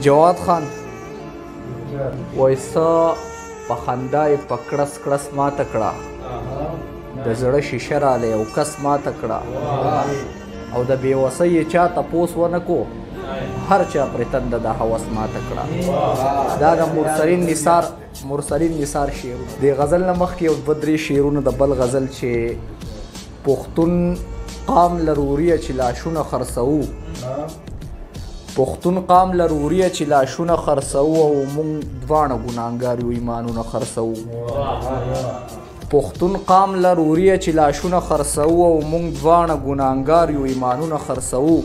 جواد خان وایسا په خندا یې په کړس کړس ماته کړه د زړه شیشه رالی او کس ماته کړه او د بېوسۍ یې چا تپوس ونه کو هر چا پرې تنده د هوس ماته کړه. دا د مرسلین نثار شعر د غزل نه مخکې یو دوه درې شعرونه د بل غزل چې پښتون قام لروریه چې لاشونه خرڅوو پښتون قام لروریه چې لاشونه خرڅوو او مونږ دواړه ګناهګار یو ایمانونه خرڅوو پښتون قام لروریه چې لاشونه خرڅوو او مونږ دواړه ګناهګار یو ایمانونه خرڅوو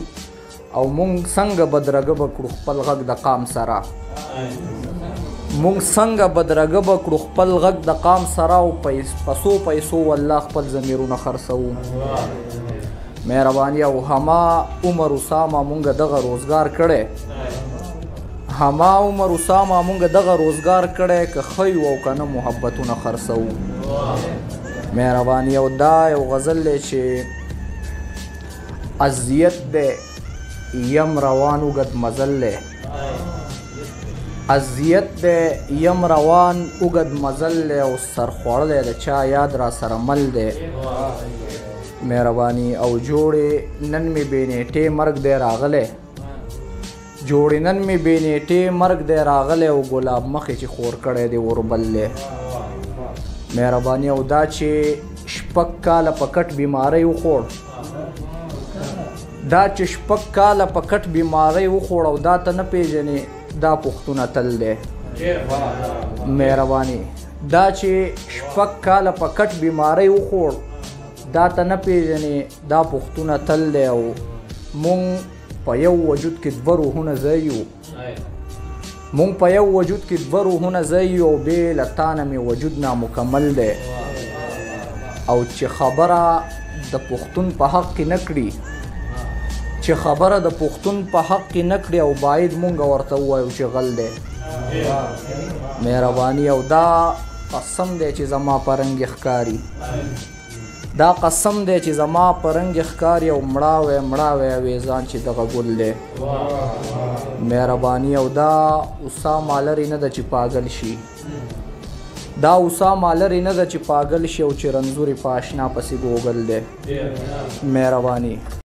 او مونږ څنګه بدرګه به کړو خپل غږ د قام سره مونږ څنګه بدرګه به کړو خپل غږ د قام سره او پیسو والله خپل ضمیرونه خرڅوو. مهرباني او هما عمر اسامه مونږ دغه روزګار کړی که ښه یو او که نه محبتونه خرڅوو. مهرباني او دا یو غزل دی چې اذیت دی یم روان اوږد مزل دی اذیت دی یم روان اوږد مزل دی او سرخوړلی د چا یاد را سره مل دی. مهرباني او جوړې نن مې بې نیټې مرګ دی راغلی او ګلاب مخې چې خور کړی دی وربل دی. مهرباني او دا چې شپږ کاله په کټ بیمارۍ وخوړ او دا ته نه پیژنې دا پښتون اتل دی. مهرباني دا چې شپږ کاله په کټ بیمارۍ وخوړ دا ته نه پیژنې دا پښتون اتل دی او مونږ په یو وجود کې دوه روحونه ځای یو او بې له تا نه مې وجود نامکمل دی او چې خبره د پښتون په حق کې نه کړي او باید مونږ ورته ووایو چې غل دی. مهرباني او دا قسم دی چې زما په رنګ ښکاري او مړاوی اویزان چې دغه ګل دی. مهرباني او دا اسامه لرې نه ده چې پاگل شي او چې رنځوري په اشنا پسې ګوګل دی. مهرباني.